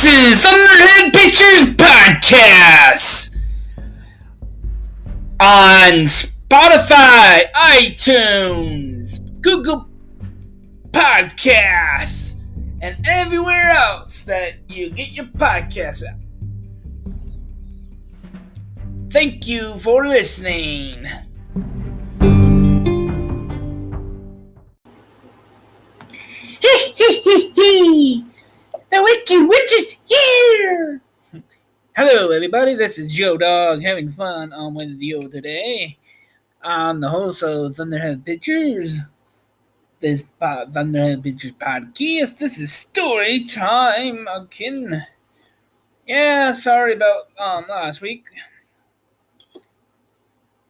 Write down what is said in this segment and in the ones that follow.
This is Thunderhead Pictures Podcast on Spotify, iTunes, Google Podcasts, and everywhere else that you get your podcasts at. Thank you for listening. The Wicked Witch is here! Hello, everybody. This is Joedog having fun on with you today. I'm the host of Thunderhead Pictures. This Thunderhead Pictures podcast. This is story time again. Yeah, sorry about last week.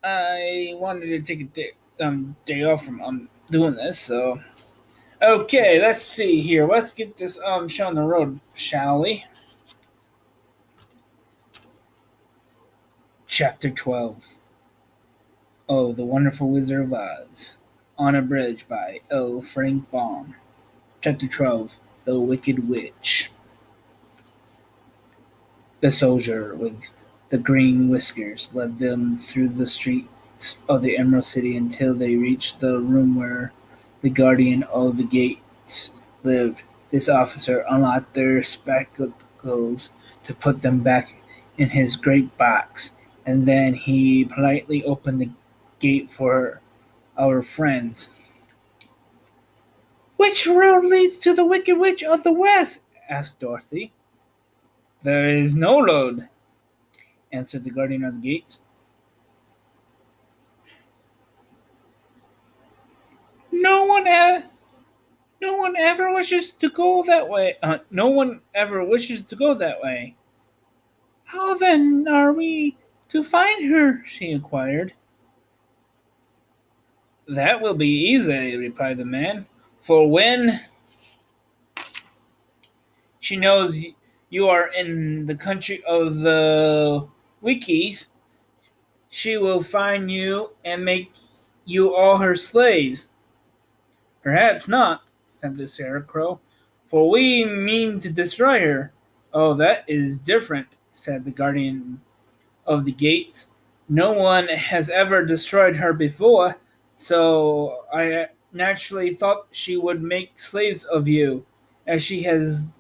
I wanted to take a day off from doing this, so. Okay, let's see here. Let's get this show on the road, shall we? Chapter 12. Oh, The Wonderful Wizard of Oz. On a Bridge by L. Frank Baum. Chapter 12. The Wicked Witch. The soldier with the green whiskers led them through the streets of the Emerald City until they reached the room where the guardian of the gates lived. This officer unlocked their spectacles to put them back in his great box, and then he politely opened the gate for our friends. "Which road leads to the Wicked Witch of the West?" asked Dorothy. "There is no road," answered the guardian of the gates. No one ever wishes to go that way. No one ever wishes to go that way. "How then are we to find her?" she inquired. "That will be easy," replied the man. "For when she knows you are in the country of the Wickies, she will find you and make you all her slaves." "Perhaps not," said the Scarecrow, "for we mean to destroy her." "Oh, that is different," said the guardian of the gates. "No one has ever destroyed her before, so I naturally thought she would make slaves of you, as she has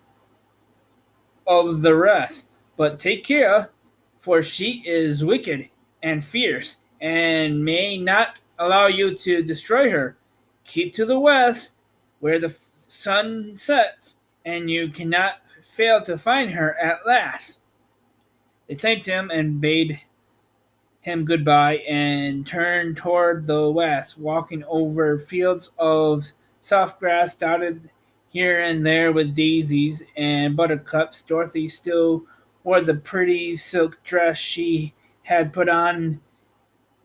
of the rest. But take care, for she is wicked and fierce, and may not allow you to destroy her. Keep to the west, where the sun sets, and you cannot fail to find her at last." They thanked him and bade him goodbye and turned toward the west, walking over fields of soft grass dotted here and there with daisies and buttercups. Dorothy still wore the pretty silk dress she had put on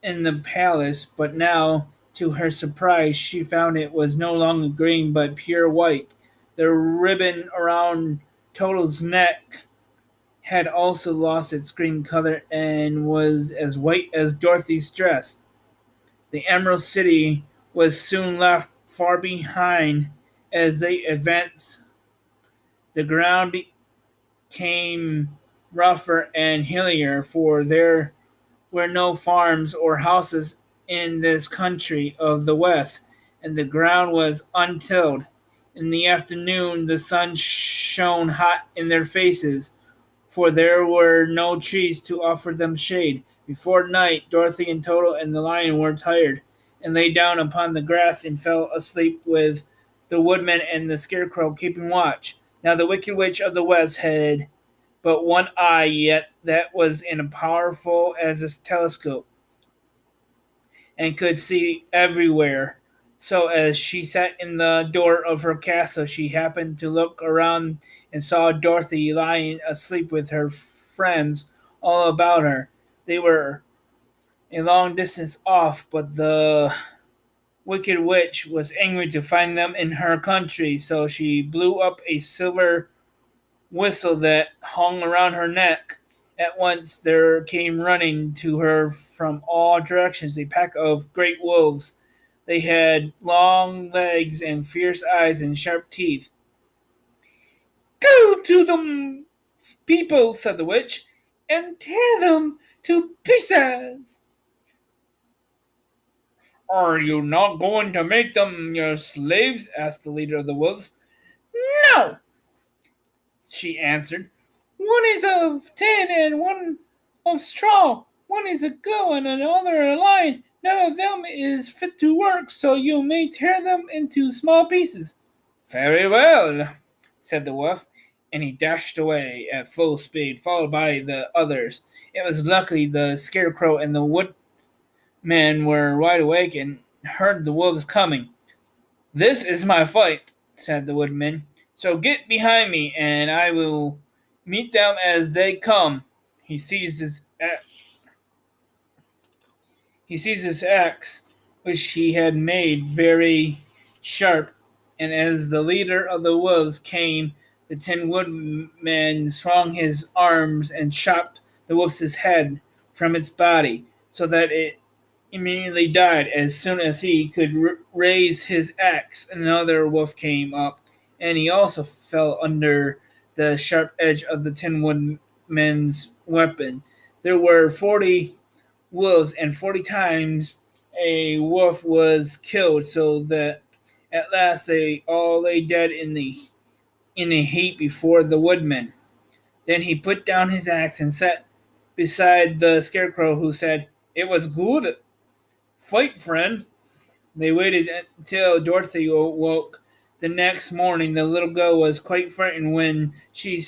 in the palace, but now, to her surprise, she found it was no longer green but pure white. The ribbon around Toadle's neck had also lost its green color and was as white as Dorothy's dress. The Emerald City was soon left far behind as they advanced. The ground became rougher and hillier, for there were no farms or houses in this country of the West, and the ground was untilled. In the afternoon, the sun shone hot in their faces, for there were no trees to offer them shade. Before night, Dorothy and Toto and the lion were tired, and lay down upon the grass and fell asleep with the woodman and the Scarecrow keeping watch. Now the Wicked Witch of the West had but one eye, yet that was as powerful as a telescope, and could see everywhere. So as she sat in the door of her castle, she happened to look around and saw Dorothy lying asleep with her friends all about her. They were a long distance off, but the Wicked Witch was angry to find them in her country, so she blew up a silver whistle that hung around her neck. At once there came running to her from all directions a pack of great wolves. They had long legs and fierce eyes and sharp teeth. "Go to them!" people, said the witch, and tear them to pieces. Are you not going to make them your slaves? Asked the leader of the wolves. No, she answered. One is of tin and one of straw. One is a girl and another a lion. None of them is fit to work, so you may tear them into small pieces. Very well, said the wolf, and he dashed away at full speed, followed by the others. It was lucky the scarecrow and the woodman were wide awake and heard the wolves coming. This is my fight, said the woodman. So get behind me, and I will meet them as they come. He seized his He seized his axe, which he had made very sharp, and as the leader of the wolves came, the Tin Woodman swung his arms and chopped the wolf's head from its body, so that it immediately died. As soon as he could raise his axe, another wolf came up, and he also fell under the sharp edge of the Tin Woodman's weapon. There were 40 wolves, and 40 times a wolf was killed, so that at last they all lay dead in a heap before the woodman. Then he put down his axe and sat beside the scarecrow, who said, "It was good fight, friend." They waited until Dorothy awoke. The next morning, the little girl was quite frightened when she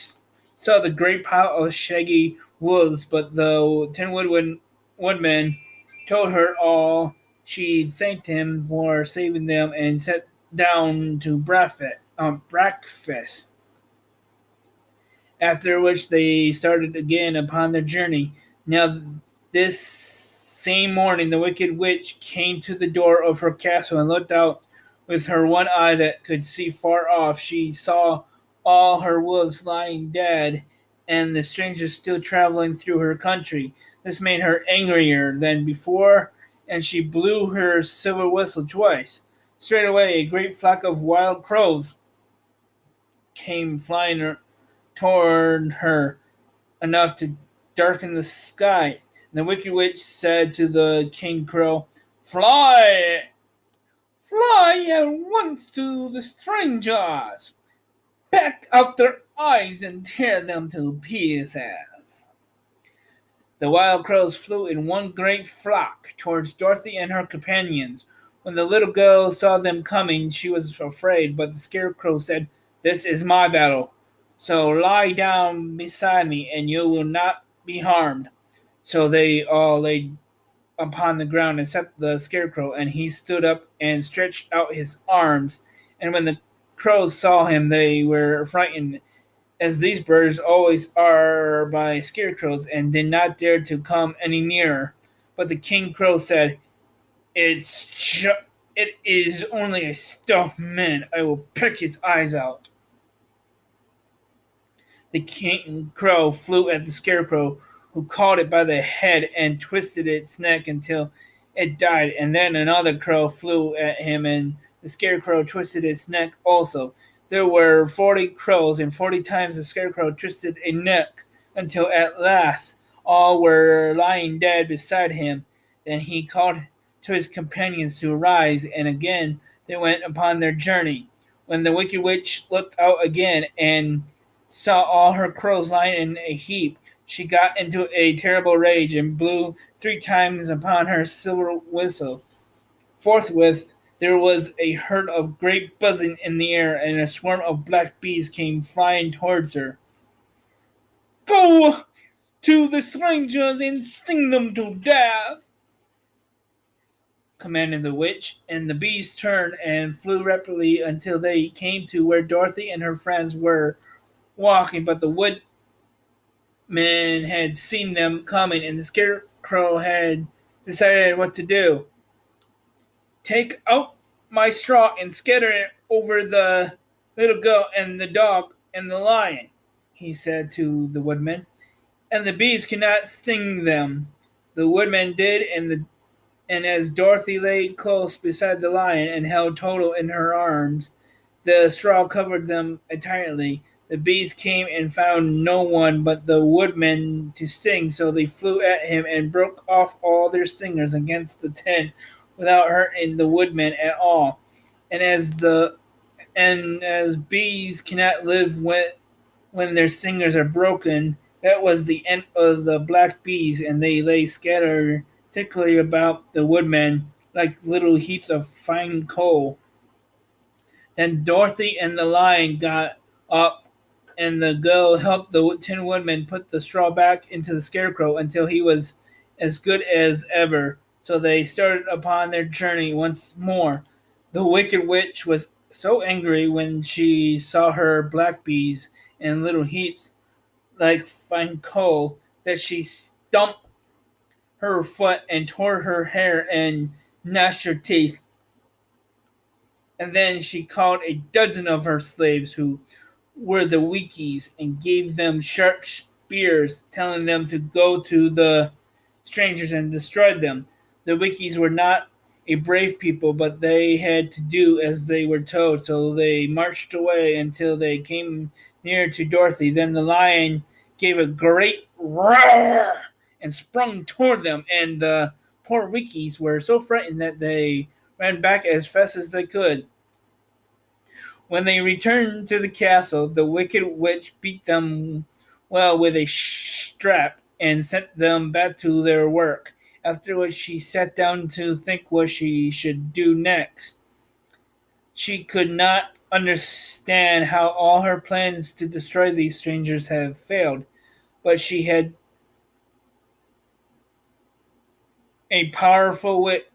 saw the great pile of shaggy wolves, but the Tin Woodman told her all. She thanked him for saving them and sat down to breakfast, after which they started again upon their journey. Now, this same morning, the wicked witch came to the door of her castle and looked out with her one eye that could see far off. She saw all her wolves lying dead, and the strangers still traveling through her country. This made her angrier than before, and she blew her silver whistle twice. Straightway, a great flock of wild crows came flying toward her, enough to darken the sky. And the wicked witch said to the king crow, "Fly! Fly at once to the strangers! Peck out their eyes and tear them to pieces." The wild crows flew in one great flock towards Dorothy and her companions. When the little girl saw them coming, she was afraid, but the scarecrow said, "This is my battle, so lie down beside me, and you will not be harmed." So they all lay upon the ground except the scarecrow, and he stood up and stretched out his arms. And when the crows saw him, they were frightened, as these birds always are by scarecrows, and did not dare to come any nearer. But the king crow said, It is only a stuffed man. I will pick his eyes out." The king crow flew at the scarecrow, who caught it by the head and twisted its neck until it died. And then another crow flew at him, and the scarecrow twisted its neck also. There were 40 crows, and 40 times the scarecrow twisted a neck, until at last all were lying dead beside him. Then he called to his companions to rise, and again they went upon their journey. When the wicked witch looked out again and saw all her crows lying in a heap, she got into a terrible rage and blew 3 times upon her silver whistle. Forthwith there was a herd of great buzzing in the air, and a swarm of black bees came flying towards her. "Go to the strangers and sting them to death," commanded the witch, and the bees turned and flew rapidly until they came to where Dorothy and her friends were walking. But the woodman had seen them coming, and the scarecrow had decided what to do. "Take out my straw and scatter it over the little girl and the dog and the lion," he said to the woodman, "and the bees cannot sting them." The woodman did, and as Dorothy lay close beside the lion and held Toto in her arms, the straw covered them entirely. The bees came and found no one but the woodman to sting, so they flew at him and broke off all their stingers against the tent without hurting the woodman at all. And as bees cannot live when their stingers are broken, that was the end of the black bees, and they lay scattered thickly about the woodman like little heaps of fine coal. Then Dorothy and the lion got up, and the girl helped the Tin Woodman put the straw back into the scarecrow until he was as good as ever. So they started upon their journey once more. The Wicked Witch was so angry when she saw her black bees in little heaps like fine coal that she stumped her foot and tore her hair and gnashed her teeth. And then she called a dozen of her slaves, who were the Weekies, and gave them sharp spears, telling them to go to the strangers and destroy them. The Weekies were not a brave people, but they had to do as they were told, so they marched away until they came near to Dorothy. Then the lion gave a great roar and sprung toward them, and the poor Weekies were so frightened that they ran back as fast as they could. When they returned to the castle, the Wicked Witch beat them well with a strap and sent them back to their work, after which she sat down to think what she should do next. She could not understand how all her plans to destroy these strangers had failed, but she had a powerful wit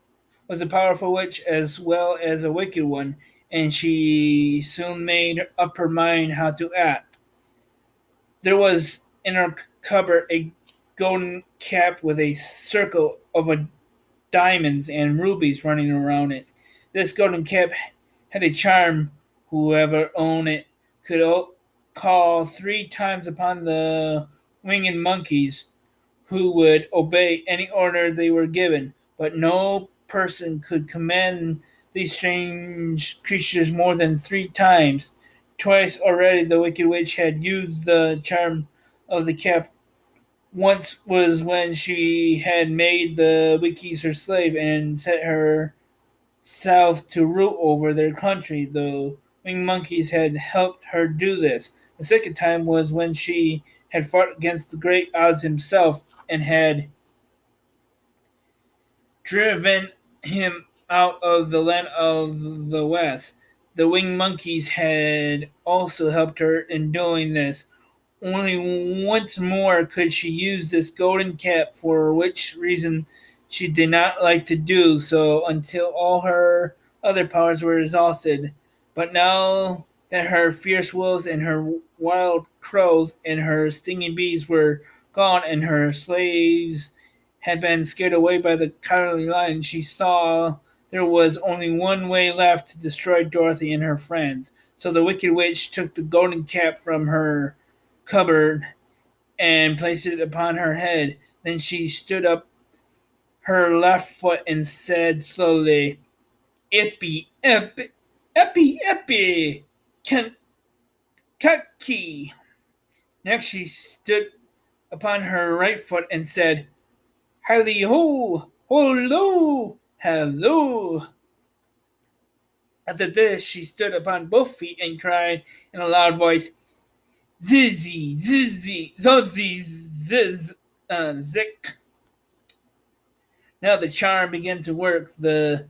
was a powerful witch as well as a wicked one, and she soon made up her mind how to act. There was in her cupboard a golden cap with a circle of diamonds and rubies running around it. This golden cap had a charm. Whoever owned it could call 3 times upon the winged monkeys, who would obey any order they were given, but no person could command these strange creatures more than 3 times. Twice already the Wicked Witch had used the charm of the cap. Once was when she had made the Wickies her slave and set herself to rule over their country. The winged monkeys had helped her do this. The second time was when she had fought against the great Oz himself and had driven him out of the land of the West. The winged monkeys had also helped her in doing this. Only once more could she use this golden cap, for which reason she did not like to do so until all her other powers were exhausted. But now that her fierce wolves and her wild crows and her stinging bees were gone, and her slaves had been scared away by the cowardly lion, she saw there was only one way left to destroy Dorothy and her friends. So the Wicked Witch took the golden cap from her cupboard and placed it upon her head. Then she stood up her left foot and said slowly, "Ippy, eppy, eppy, eppy, Kentucky." Next she stood upon her right foot and said, "Hally ho, hello, hello." After this, she stood upon both feet and cried in a loud voice, "Zizzy, zizzy, zozzy, ziz, zick." Now the charm began to work. The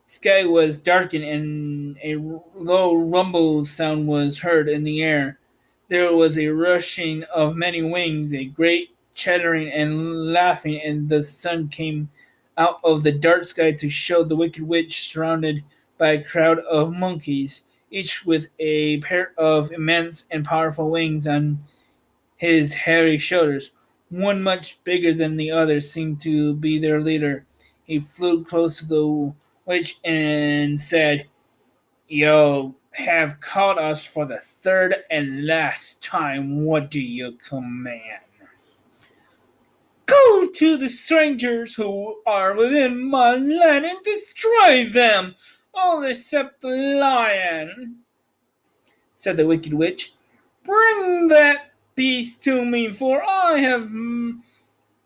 sky was darkened, and a low rumble sound was heard in the air. There was a rushing of many wings, a great chattering and laughing, and the sun came out of the dark sky to show the Wicked Witch surrounded by a crowd of monkeys, each with a pair of immense and powerful wings on his hairy shoulders. One much bigger than the other seemed to be their leader. He flew close to the witch and said, "You have called us for the third and last time. What do you command?" "Go to the strangers who are within my land and destroy them, all except the lion," said the Wicked Witch. Bring that beast to me, for I have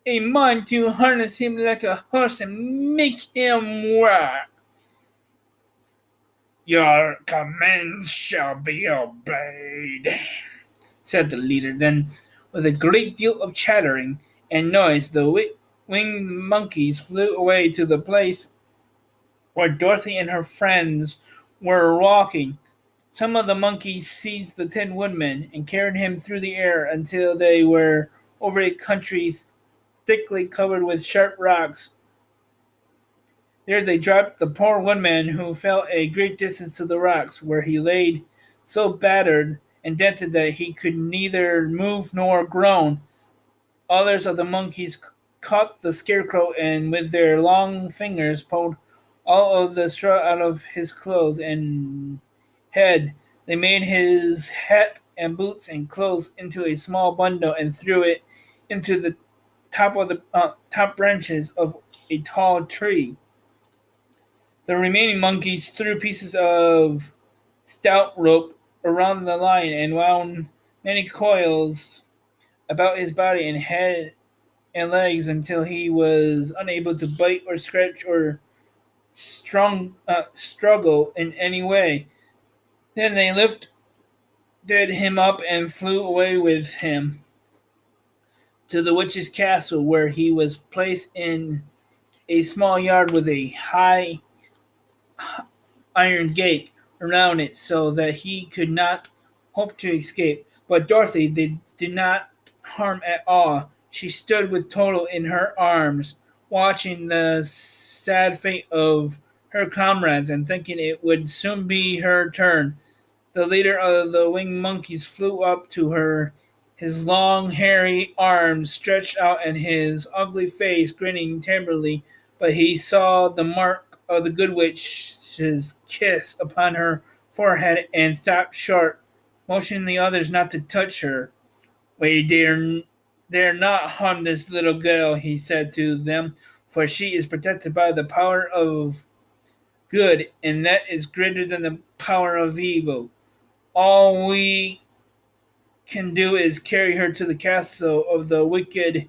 a mind to harness him like a horse and make him work. Your commands shall be obeyed, said the leader. Then, with a great deal of chattering and noise, the winged monkeys flew away to the place where Dorothy and her friends were walking. Some of the monkeys seized the Tin Woodman and carried him through the air until they were over a country thickly covered with sharp rocks. There they dropped the poor woodman, who fell a great distance to the rocks, where he lay so battered and dented that he could neither move nor groan. Others of the monkeys caught the scarecrow and with their long fingers pulled all of the straw out of his clothes and head. They made his hat and boots and clothes into a small bundle and threw it into the top branches of a tall tree. The remaining monkeys threw pieces of stout rope around the lion and wound many coils about his body and head and legs until he was unable to bite or scratch or struggle in any way. Then they lifted him up and flew away with him to the witch's castle, where he was placed in a small yard with a high iron gate around it so that he could not hope to escape. But Dorothy they did not harm at all. She stood with Toto in her arms, watching the sad fate of her comrades and thinking it would soon be her turn. The leader of the winged monkeys flew up to her, his long, hairy arms stretched out and his ugly face grinning terribly, but he saw the mark of the good witch's kiss upon her forehead and stopped short, motioning the others not to touch her. "We dare not harm this little girl," he said to them, "for she is protected by the power of good, and that is greater than the power of evil. All we can do is carry her to the castle of the wicked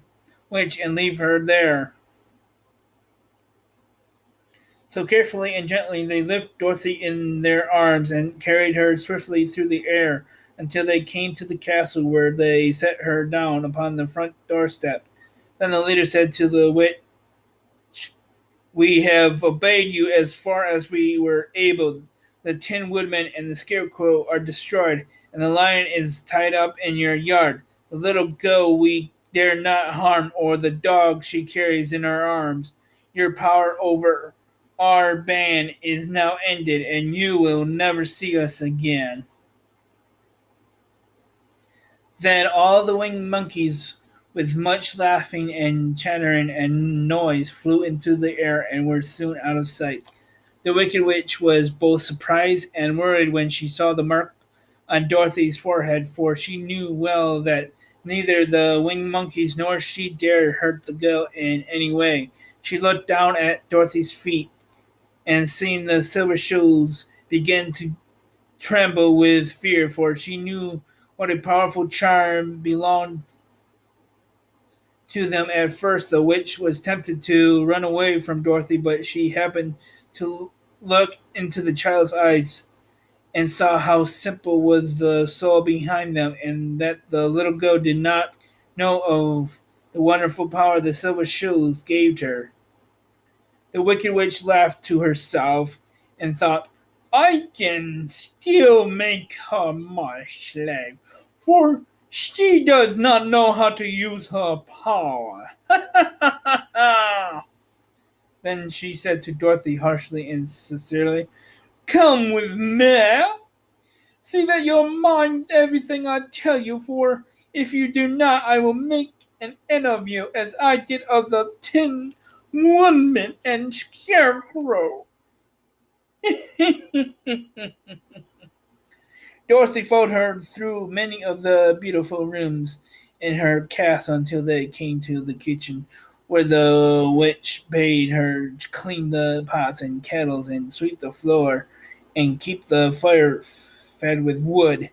witch and leave her there." So carefully and gently they lifted Dorothy in their arms and carried her swiftly through the air until they came to the castle, where they set her down upon the front doorstep. Then the leader said to the witch, "We have obeyed you as far as we were able. The Tin Woodman and the Scarecrow are destroyed, and the lion is tied up in your yard. The little girl we dare not harm, or the dog she carries in her arms. Your power over our band is now ended, and you will never see us again." Then all the winged monkeys, with much laughing and chattering and noise, flew into the air and were soon out of sight. The wicked witch was both surprised and worried when she saw the mark on Dorothy's forehead, for she knew well that neither the winged monkeys nor she dared hurt the girl in any way. She looked down at Dorothy's feet, and seeing the silver shoes, began to tremble with fear, for she knew what a powerful charm belonged to them. At first the witch was tempted to run away from Dorothy, but she happened to look into the child's eyes and saw how simple was the soul behind them, and that the little girl did not know of the wonderful power the silver shoes gave her. The wicked witch laughed to herself and thought, "I can still make her my slave, for she does not know how to use her power." Then she said to Dorothy harshly and sincerely, "Come with me. See that you mind everything I tell you, for if you do not, I will make an end of you, as I did of the Tin Woodman and Scarecrow." Dorothy followed her through many of the beautiful rooms in her castle until they came to the kitchen, where the witch bade her clean the pots and kettles and sweep the floor and keep the fire fed with wood.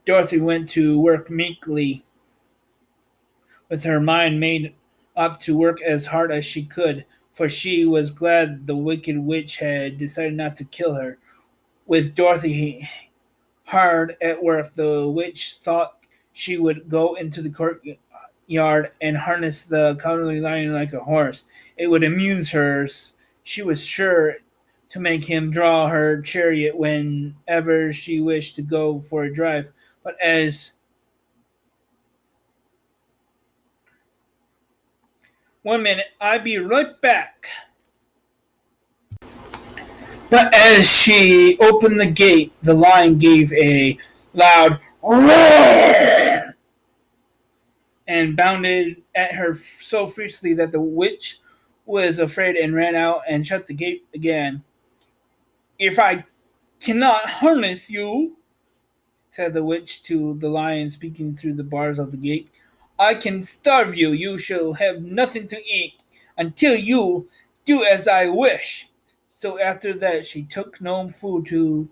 Dorothy went to work meekly, with her mind made up to work as hard as she could, for she was glad the wicked witch had decided not to kill her. With Dorothy hard at work, the witch thought she would go into the courtyard and harness the cowardly lion like a horse. It would amuse her. She was sure to make him draw her chariot whenever she wished to go for a drive. But as 1 minute, I'll be right back. But as she opened the gate, the lion gave a loud roar and bounded at her so fiercely that the witch was afraid and ran out and shut the gate again. "If I cannot harness you," said the witch to the lion, speaking through the bars of the gate, "I can starve you. You shall have nothing to eat until you do as I wish." So after that she took no food to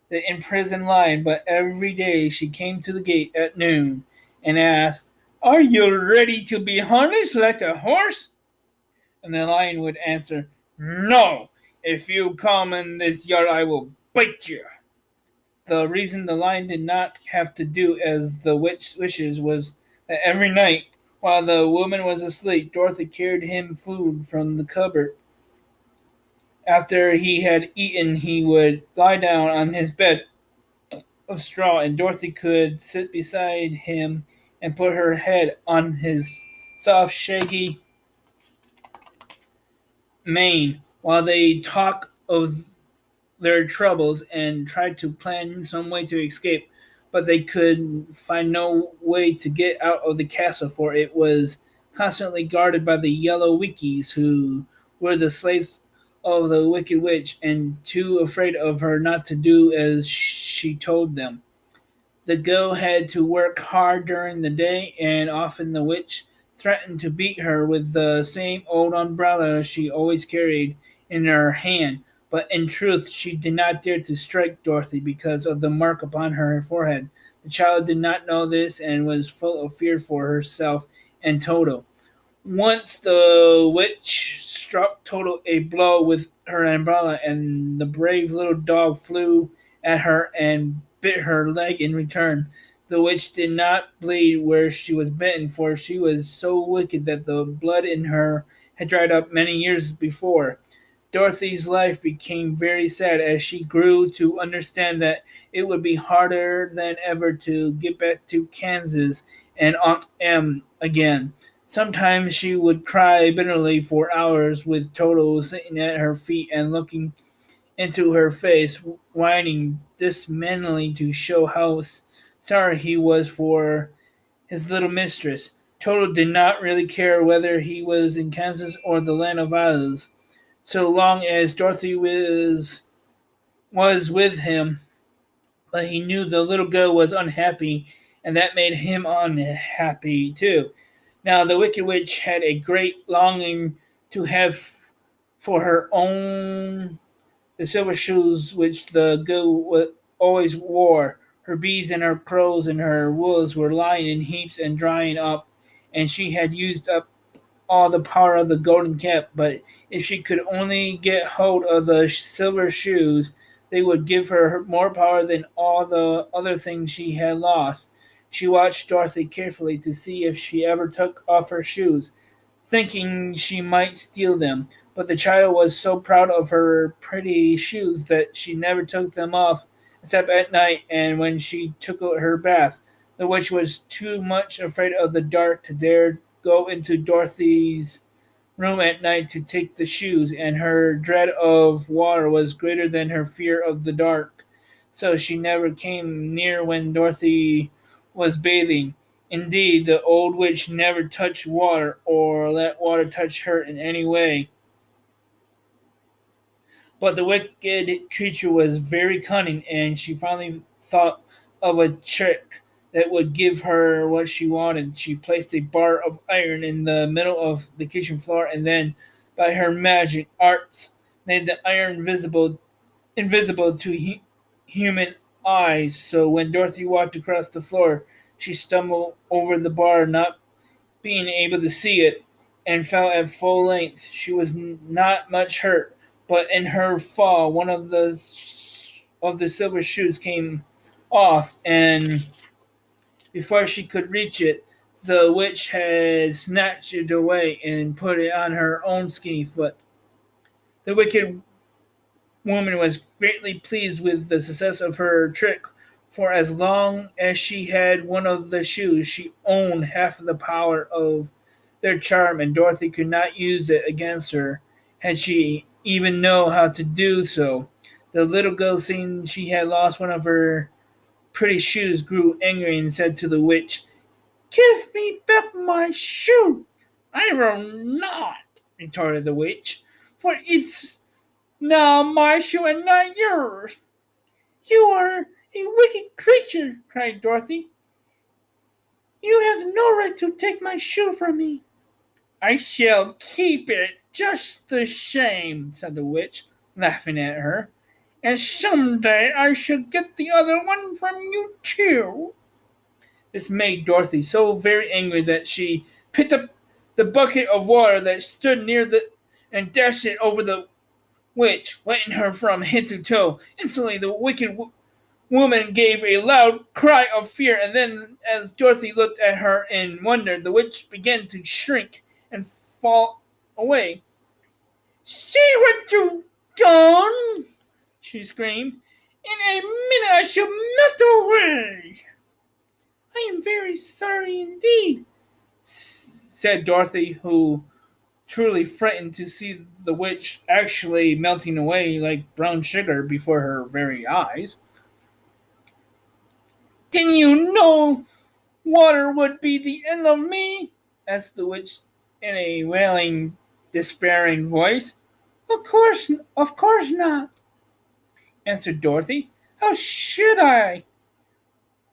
the imprisoned lion, but every day she came to the gate at noon and asked, "Are you ready to be harnessed like a horse?" And the lion would answer, "No. If you come in this yard, I will bite you." The reason the lion did not have to do as the witch wishes was that every night, while the woman was asleep, Dorothy carried him food from the cupboard. After he had eaten, he would lie down on his bed of straw, and Dorothy could sit beside him and put her head on his soft, shaggy mane while they talked of their troubles and tried to plan some way to escape. But they could find no way to get out of the castle, for it was constantly guarded by the yellow wickies, who were the slaves of the wicked witch and too afraid of her not to do as she told them. The girl had to work hard during the day, and often the witch threatened to beat her with the same old umbrella she always carried in her hand. But in truth, she did not dare to strike Dorothy because of the mark upon her forehead. The child did not know this and was full of fear for herself and Toto. Once the witch struck Toto a blow with her umbrella, and the brave little dog flew at her and bit her leg in return. The witch did not bleed where she was bitten, for she was so wicked that the blood in her had dried up many years before. Dorothy's life became very sad as she grew to understand that it would be harder than ever to get back to Kansas and Aunt Em again. Sometimes she would cry bitterly for hours with Toto sitting at her feet and looking into her face, whining dismally to show how sorry he was for his little mistress. Toto did not really care whether he was in Kansas or the land of Oz, so long as Dorothy was with him. But he knew the little girl was unhappy, and that made him unhappy too. Now the wicked witch had a great longing to have for her own the silver shoes which the girl always wore. Her beads and her clothes and her wools were lying in heaps and drying up, and she had used up all the power of the golden cap. But if she could only get hold of the silver shoes, they would give her more power than all the other things she had lost. She watched Dorothy carefully to see if she ever took off her shoes, thinking she might steal them. But the child was so proud of her pretty shoes that she never took them off except at night and when she took her bath. The witch was too much afraid of the dark to dare go into Dorothy's room at night to take the shoes, and her dread of water was greater than her fear of the dark. So she never came near when Dorothy was bathing. Indeed, the old witch never touched water or let water touch her in any way. But the wicked creature was very cunning, and she finally thought of a trick that would give her what she wanted. She placed a bar of iron in the middle of the kitchen floor, and then, by her magic arts, made the iron invisible to human eyes, so when Dorothy walked across the floor, she stumbled over the bar, not being able to see it, and fell at full length. She was not much hurt, but in her fall, one of the silver shoes came off, and before she could reach it, the witch had snatched it away and put it on her own skinny foot. The wicked woman was greatly pleased with the success of her trick, for as long as she had one of the shoes, she owned half of the power of their charm, and Dorothy could not use it against her, had she even know how to do so. The little girl, seeing she had lost one of her pretty shoes, grew angry and said to the witch, "Give me back my shoe!" "I will not," retorted the witch, "for it's now my shoe and not yours." "You are a wicked creature," cried Dorothy. "You have no right to take my shoe from me." "I shall keep it just the same," said the witch, laughing at her. "And some day I shall get the other one from you too." This made Dorothy so very angry that she picked up the bucket of water that stood near the and dashed it over the witch, wetting her from head to toe. Instantly, the wicked woman gave a loud cry of fear, and then, as Dorothy looked at her in wonder, the witch began to shrink and fall away. "See what you've done!" she screamed. "In a minute I shall melt away." "I am very sorry indeed," said Dorothy, who truly frightened to see the witch actually melting away like brown sugar before her very eyes. "Didn't you know water would be the end of me?" asked the witch in a wailing, despairing voice. Of course not," answered Dorothy. "How should I?"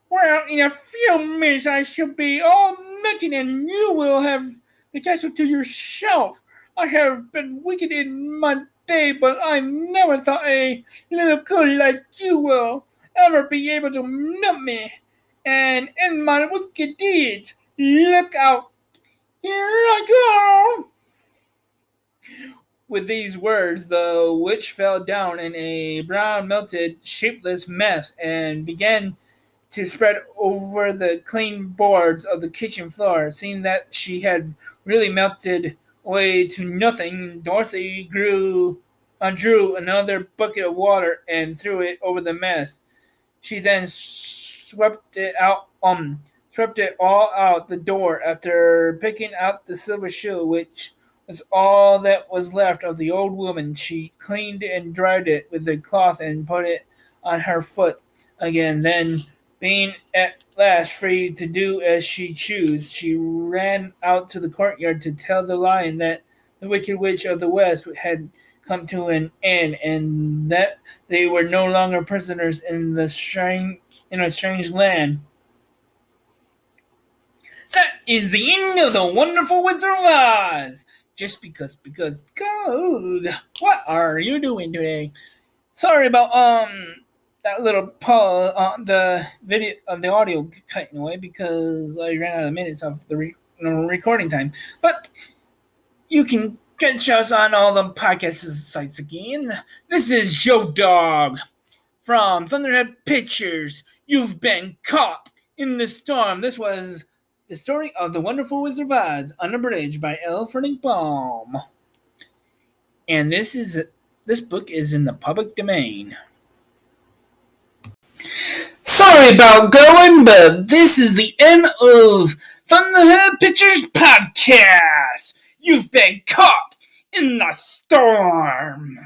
"Well, in a few minutes I shall be all melted and you will have the castle to yourself. I have been wicked in my day, but I never thought a little girl like you will ever be able to melt me and end my wicked deeds. Look out! Here I go!" With these words, the witch fell down in a brown, melted, shapeless mess and began to spread over the clean boards of the kitchen floor. Seeing that she had really melted away to nothing, Dorothy drew another bucket of water and threw it over the mess. She then swept it all out the door after picking out the silver shoe, which was all that was left of the old woman. She cleaned and dried it with a cloth and put it on her foot again. Then, being at last free to do as she chose, she ran out to the courtyard to tell the lion that the wicked witch of the west had come to an end, and that they were no longer prisoners in a strange land. That is the end of the Wonderful Wizard of Oz. Just because. What are you doing today? Sorry about that little pause on the video of the audio cutting away because I ran out of minutes of the recording time. But you can catch us on all the podcast sites again. This is Joedog from Thunderhead Pictures. You've been caught in the storm. This was the story of the Wonderful Wizard of Oz, unabridged by Baum. And this book is in the public domain. Sorry about going, but this is the end of Thunderhead Pictures podcast. You've been caught in the storm.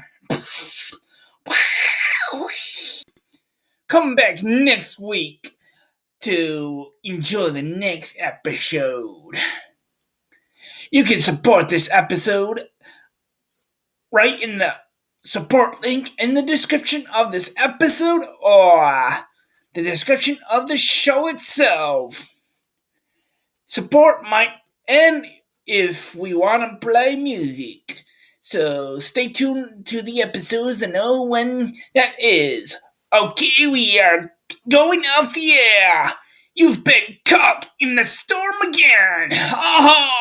Come back next week to enjoy the next episode. You can support this episode right in the support link in the description of this episode or the description of the show itself. Support might end if we want to play music. So stay tuned to the episodes to know when that is. Okay, we are going off the air. You've been caught in the storm again. Oh!